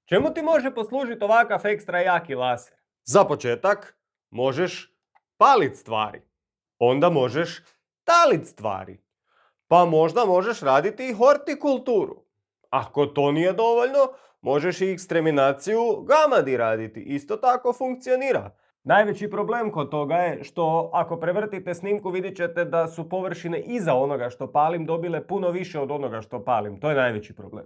Čemu ti može poslužiti ovakav ekstra jaki laser? Za početak, možeš palit stvari. Onda možeš talit stvari. Pa možda možeš raditi i hortikulturu. Ako to nije dovoljno, možeš i ekstreminaciju gamadi raditi. Isto tako funkcionira. Najveći problem kod toga je što ako prevrtite snimku vidjet ćete da su površine iza onoga što palim dobile puno više od onoga što palim. To je najveći problem.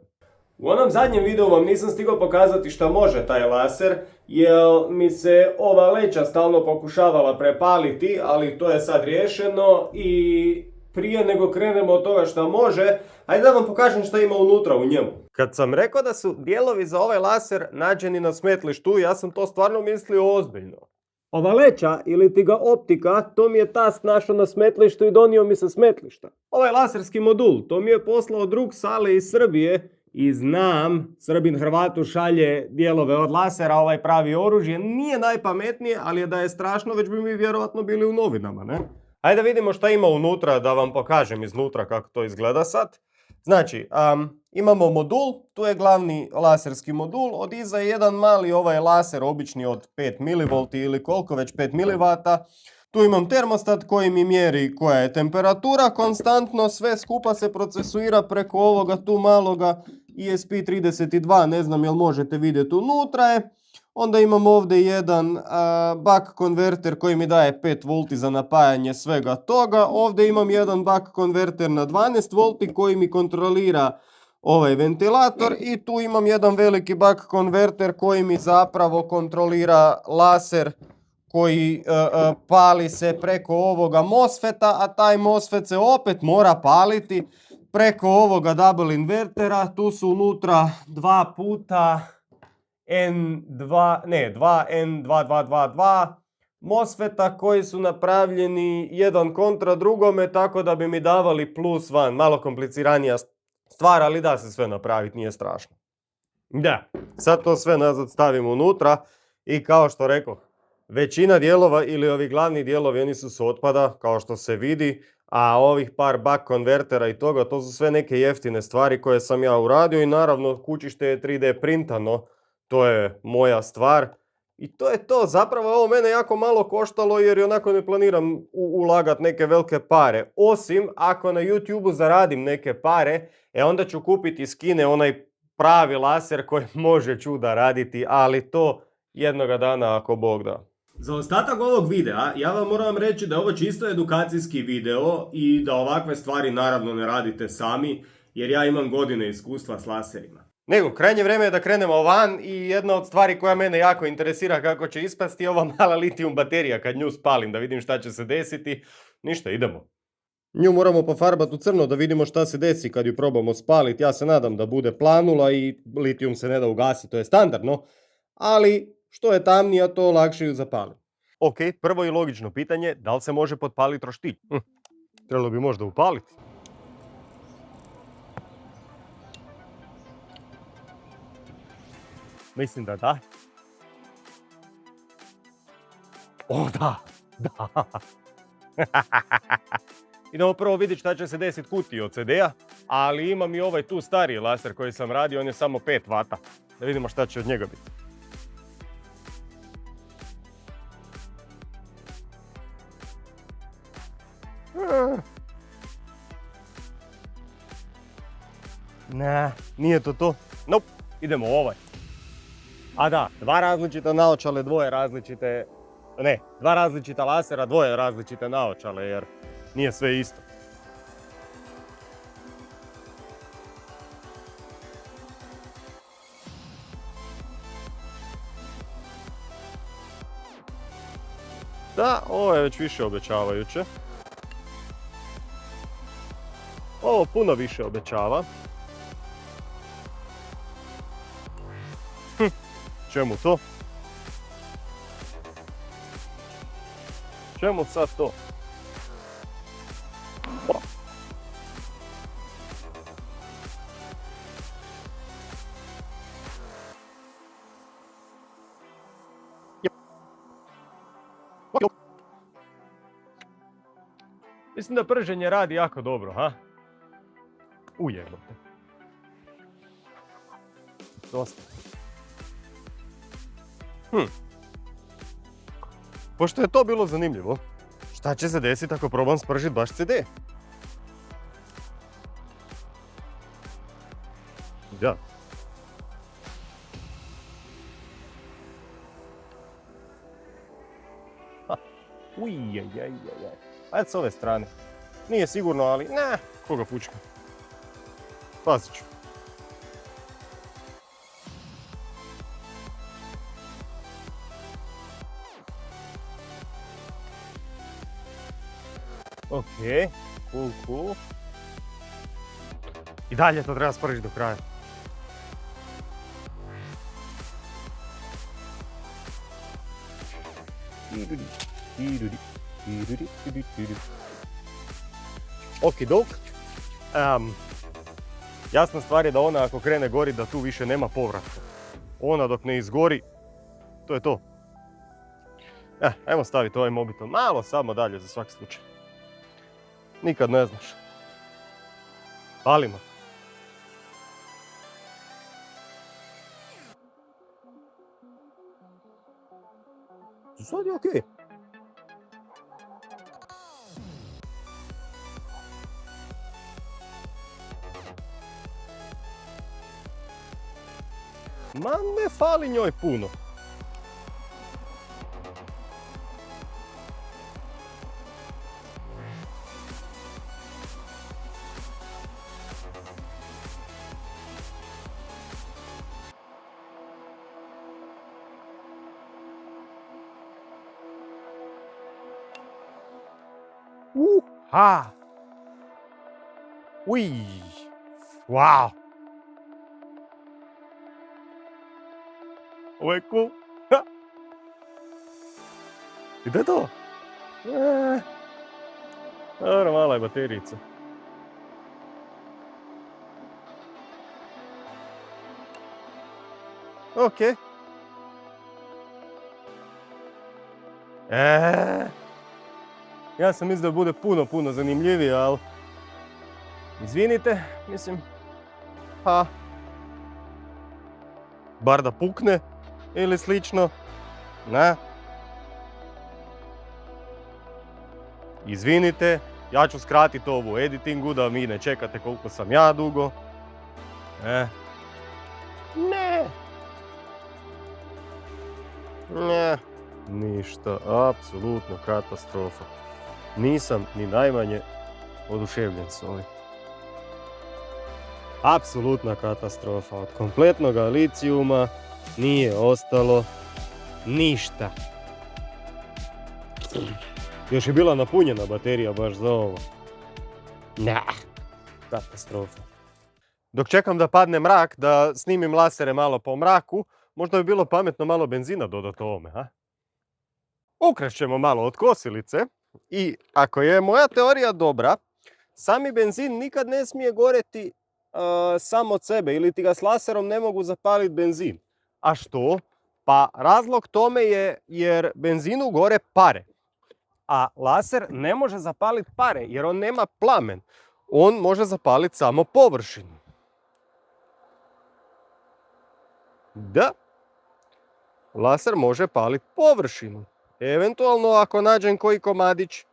U onom zadnjem videu vam nisam stigao pokazati šta može taj laser, jer mi se ova leća stalno pokušavala prepaliti, ali to je sad riješeno i prije nego krenemo od toga šta može, ajde da vam pokažem šta ima unutra u njemu. Kad sam rekao da su dijelovi za ovaj laser nađeni na smetlištu, ja sam to stvarno mislio ozbiljno. Ova leća ili ti ga optika, to mi je tast našao na smetlištu i donio mi sa smetlišta. Ovaj laserski modul, to mi je poslao drug Sale iz Srbije i znam, Srbin Hrvatu šalje dijelove od lasera, ovaj pravi oružje. Nije najpametnije, ali je da je strašno, već bi mi vjerojatno bili u novinama, ne? Ajde vidimo šta ima unutra, da vam pokažem iznutra kako to izgleda sad. Znači, imamo modul, tu je glavni laserski modul, od iza je jedan mali ovaj laser, obični od 5 mV ili koliko već 5 mW. Tu imam termostat koji mi mjeri koja je temperatura, konstantno sve skupa se procesuira preko ovoga tu maloga ESP32, ne znam jel možete vidjeti unutra je. Onda imam ovdje jedan buck konverter koji mi daje 5 V za napajanje svega toga. Ovdje imam jedan buck konverter na 12 V koji mi kontrolira ovaj ventilator i tu imam jedan veliki buck konverter koji mi zapravo kontrolira laser koji pali se preko ovoga MOSFET-a, a taj MOSFET se opet mora paliti preko ovoga double invertera. Tu su unutra 2 puta dva N2222 MOSFET-a koji su napravljeni jedan kontra drugome tako da bi mi davali plus van. Malo kompliciranija stvar, ali da se sve napraviti, nije strašno. Da, sad to sve nazad stavim unutra i kao što rekao, većina dijelova ili ovi glavni dijelovi oni su s otpada, kao što se vidi, a ovih par buck konvertera i toga, to su sve neke jeftine stvari koje sam ja uradio i naravno kućište je 3D printano, to je moja stvar. I to je to, zapravo ovo mene jako malo koštalo jer onako ne planiram ulagat neke velike pare. Osim ako na YouTubeu zaradim neke pare, onda ću kupiti iz Kine onaj pravi laser koji može čuda raditi, ali to jednoga dana ako Bog da. Za ostatak ovog videa ja vam moram reći da je ovo čisto edukacijski video i da ovakve stvari naravno ne radite sami jer ja imam godine iskustva s laserima. Nego, krajnje vrijeme je da krenemo van i jedna od stvari koja mene jako interesira kako će ispasti je ova mala litijum baterija kad nju spalim da vidim šta će se desiti. Ništa, idemo. Nju moramo pofarbati u crno da vidimo šta se desi kad ju probamo spaliti. Ja se nadam da bude planula i litijum se ne da ugasiti, to je standardno, ali što je tamnija to lakše ju zapaliti. Ok, prvo i logično pitanje, da li se može potpaliti roštilj? Trebalo bi možda upaliti. Mislim da da. O da, da. Idemo prvo vidjeti šta će se desiti kutiji od CD-a, ali imam i ovaj tu stariji laser koji sam radio, on je samo 5 W. Da vidimo šta će od njega biti. Ne, nije to to. Nope, idemo u ovaj. A da, dva različita naočale, dva različita lasera, dvoje različite naočale, jer nije sve isto. Da, ovo je već više obećavajuće. Ovo puno više obećava. Čemu to? Čemu sad to? Mislim da prženje radi jako dobro, ha? Ujebote. Dosta. Pošto je to bilo zanimljivo, šta će se desiti ako probam spržiti baš CD? Da. Ajde s ove strane. Nije sigurno, ali koga pučka. Pazit ću. Ok, cool. I dalje to treba spržiti do kraja. Okidok. Jasna stvar je da ona ako krene gori da tu više nema povratka. Ona dok ne izgori, to je to. Ajmo staviti ovaj mobitel malo samo dalje za svaki slučaj. Nikad ne znaš. Palimo. Sad je okej. Ma ne fali njoj puno. Ha! Uj! Wow! Ovo je cool. I da je to? Dobro, mala je baterijica. Ok. Ja sam mislio da bude puno zanimljivije, ali... Izvinite, mislim... Bar da pukne ili slično. Izvinite, ja ću skratiti ovo u editingu da mi ne čekate koliko sam ja dugo. Ne. Ništa, apsolutno katastrofa. Nisam ni najmanje oduševljen s ovim. Apsolutna katastrofa. Od kompletnog licijuma nije ostalo ništa. Još je bila napunjena baterija baš za ovo. Katastrofa. Dok čekam da padne mrak, da snimim lasere malo po mraku, možda bi bilo pametno malo benzina dodati ovome, Ukrećemo malo od kosilice i ako je moja teorija dobra, sami benzin nikad ne smije goreti sam od sebe ili ti ga s laserom ne mogu zapaliti benzin. A što? Pa razlog tome je jer benzinu gore pare. A laser ne može zapaliti pare jer on nema plamen. On može zapaliti samo površinu. Da. Laser može paliti površinu. Eventualno ako nađem koji komadić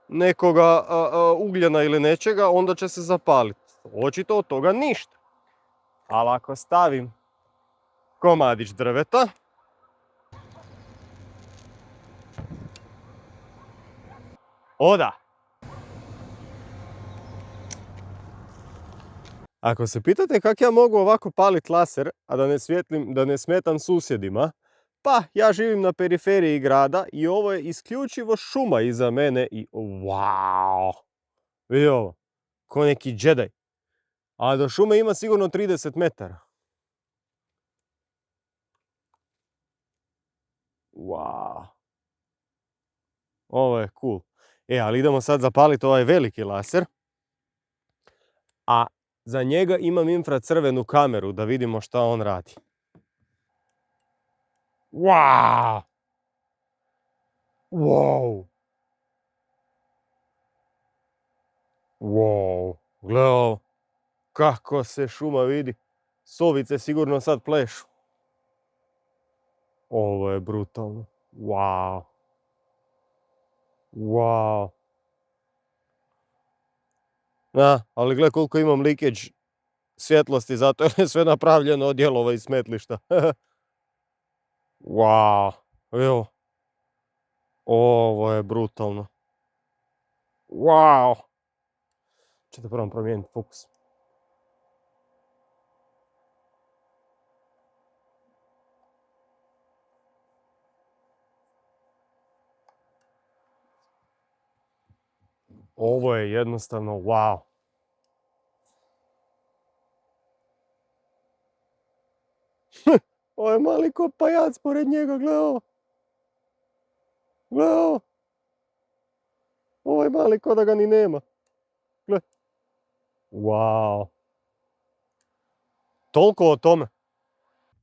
nekoga ugljena ili nečega, onda će se zapaliti. Očito od toga ništa. Ali ako stavim komadić drveta, oda. Ako se pitate kako ja mogu ovako paliti laser, a da ne smetam susjedima, pa ja živim na periferiji grada i ovo je isključivo šuma iza mene i wow! Vidi ovo, ko neki džedaj. A do šume ima sigurno 30 metara. Wow! Ovo je cool. Ali idemo sad zapaliti ovaj veliki laser. A za njega imam infracrvenu kameru da vidimo šta on radi. Wow! Wow! Wow! Gle ovo. Kako se šuma vidi. Sovice sigurno sad plešu. Ovo je brutalno. Wow. Wow. Ali gle koliko imam leakage svjetlosti, zato je sve napravljeno od dijelova iz smetlišta. Wow. Evo. Ovo je brutalno. Wow. Čete prvom promijeniti fokus. Ovo je jednostavno wow. Ovo je mali ko pajac pored njega, gle ovo. Gle ovo. Ovo je mali ko da ga ni nema. Gle. Wow. Toliko o tome.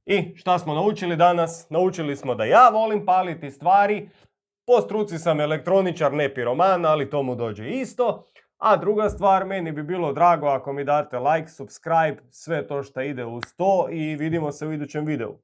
I šta smo naučili danas? Naučili smo da ja volim paliti stvari. Po struci sam elektroničar, ne piroman, ali to mu dođe isto. A druga stvar, meni bi bilo drago ako mi date like, subscribe, sve to što ide uz to i vidimo se u idućem videu.